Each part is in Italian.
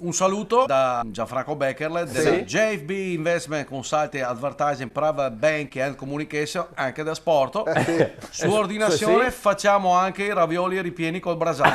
Un saluto da Gianfranco Beckerle della JFB Investment Consulting Advertising Private Bank and Communication, anche da sport. Su ordinazione facciamo anche i ravioli ripieni col brasato.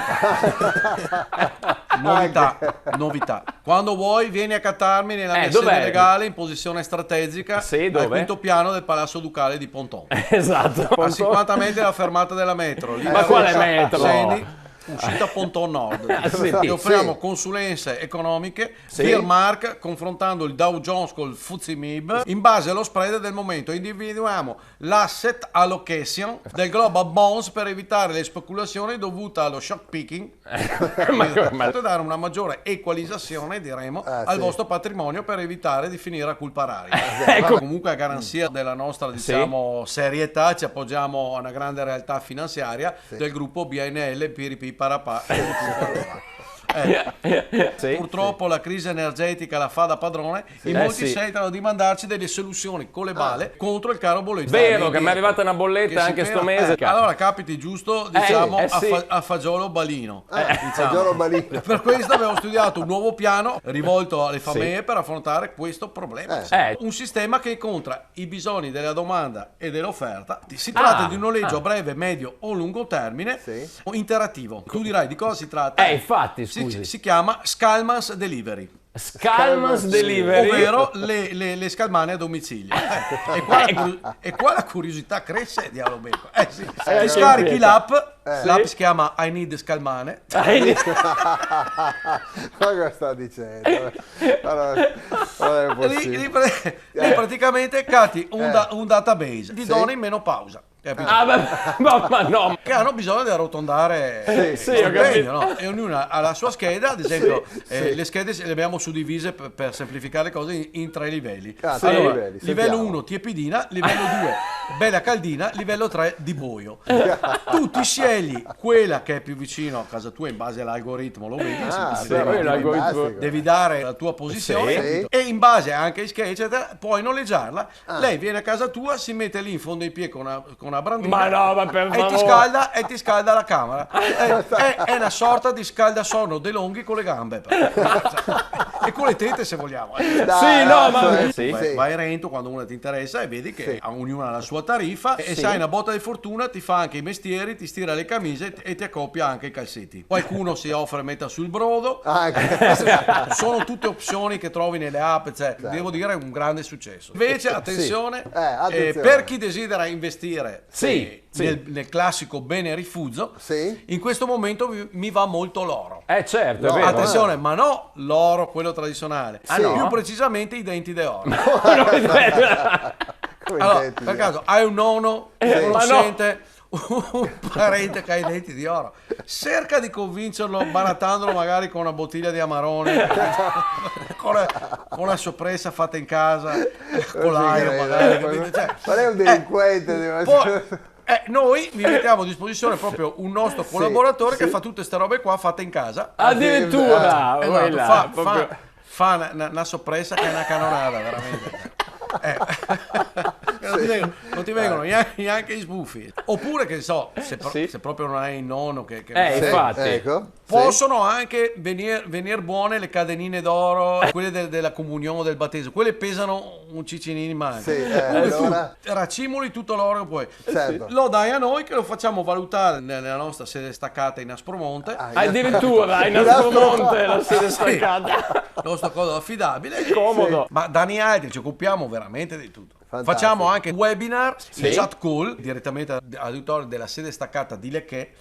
Novità. Quando vuoi vieni a cattarmi nella mia sede legale in posizione strategica al quinto piano del Palazzo Ducale di Ponton. Esatto. A 50 metri dalla fermata della metro. Ma quale metro? Uscita Ponton Nord. Ti offriamo consulenze economiche, peer mark, confrontando il Dow Jones col FTSE MIB in base allo spread del momento. Individuiamo l'asset allocation del Global Bonds per evitare le speculazioni dovute allo shock picking e dare una maggiore equalizzazione, diremo, al vostro patrimonio per evitare di finire a culparari. Comunque, a garanzia della nostra, diciamo, serietà, ci appoggiamo a una grande realtà finanziaria del gruppo BNL PRP Parapà. Purtroppo la crisi energetica la fa da padrone e molti scelgono di mandarci delle soluzioni con le balle contro il caro bolletta. Vero che mi è arrivata una bolletta anche sto mese. Allora capiti giusto, diciamo, a fagiolo balino. Fagiolo balino. Per questo abbiamo studiato un nuovo piano rivolto alle famiglie per affrontare questo problema. Un sistema che incontra i bisogni della domanda e dell'offerta. Si tratta di un noleggio a breve, medio o lungo termine interattivo. Tu dirai di cosa si tratta? Infatti, si chiama Scalmans Delivery. Scalmans Delivery, ovvero le scalmane a domicilio. E qua la curiosità cresce, diavolo becco. Scarichi l'app si chiama I Need Scalmane. Ma cosa sta dicendo? Non è possibile. Lì praticamente catti un database di donne in menopausa. Ma no, che hanno bisogno di arrotondare ho capito, no? E ognuna ha la sua scheda, ad esempio le schede le abbiamo suddivise per semplificare le cose in 3 livelli. Allora, livello 1 tiepidina, livello 2 bella caldina, livello 3 di boio. Tu ti scegli quella che è più vicino a casa tua in base all'algoritmo, lo vedi, devi dare la tua posizione e in base anche ai sketch puoi noleggiarla. Lei viene a casa tua, si mette lì in fondo ai piedi con una brandina e ti scalda la camera. È una sorta di scaldasonno De Longhi con le gambe e con le tette, se vogliamo. Vai a Rento quando una ti interessa e vedi che ognuna ha la sua tariffa e sai, una botta di fortuna ti fa anche i mestieri, ti stira le camicie e ti accoppia anche i calzetti. Qualcuno si offre metta sul brodo. Sono tutte opzioni che trovi nelle app, devo dire è un grande successo. Invece attenzione, per chi desidera investire nel classico bene rifugio, in questo momento mi va molto l'oro. Certo, è vero. Attenzione, ma no l'oro quello tradizionale, più precisamente i denti d'oro. Allora, per caso hai un nonno, un conoscente, un parente che ha i denti di oro, cerca di convincerlo barattandolo magari con una bottiglia di Amarone, con una sorpresa fatta in casa, con l'aero magari, ma lei è un delinquente. Noi vi mettiamo a disposizione proprio un nostro collaboratore che fa tutte queste robe qua fatte in casa. Addirittura fa una sorpresa che è una canonata veramente. Non ti vengono neanche i sbuffi. Oppure che se proprio non hai il nonno che infatti possono anche venire buone le cadenine d'oro, quelle della comunione, del battesimo, quelle pesano un ciccinino in mano. Allora racimoli tutto l'oro che puoi, lo dai a noi che lo facciamo valutare nella nostra sede staccata in Aspromonte. Addirittura in Aspromonte la sede staccata, il nostro codo affidabile, comodo. Ma Dani altri ci occupiamo veramente di tutto. Facciamo anche webinar, chat call direttamente all'auditorio della sede staccata di Lecce,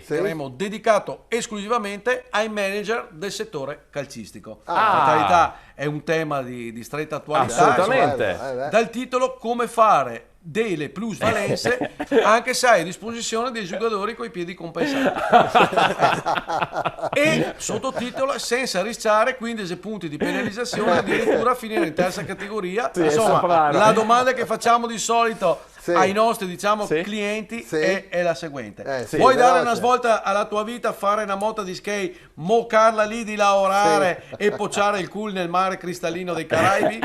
saremo dedicato esclusivamente ai manager del settore calcistico. Per carità, è un tema di stretta attualità, assolutamente. Dal titolo come fare delle plusvalenze anche se hai a disposizione dei giocatori coi piedi compensati e sottotitolo senza rischiare 15 punti di penalizzazione, addirittura finire in terza categoria. Insomma, la domanda che facciamo di solito ai nostri, diciamo, clienti è la seguente. Vuoi dare una svolta alla tua vita, fare una moto di skate, moccarla lì di lavorare e pocciare il culo nel mare cristallino dei Caraibi?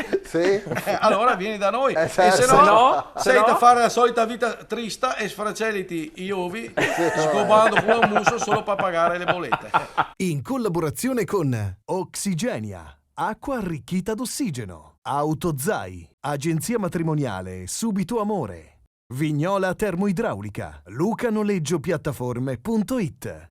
Allora vieni da noi. E se no, sei da fare la solita vita trista e sfracelliti i uvi scobando pure un muso solo per pagare le bollette. In collaborazione con Oxigenia, acqua arricchita d'ossigeno, Autozai, agenzia matrimoniale Subito Amore, Vignola Termoidraulica, lucanoleggiopiattaforme.it.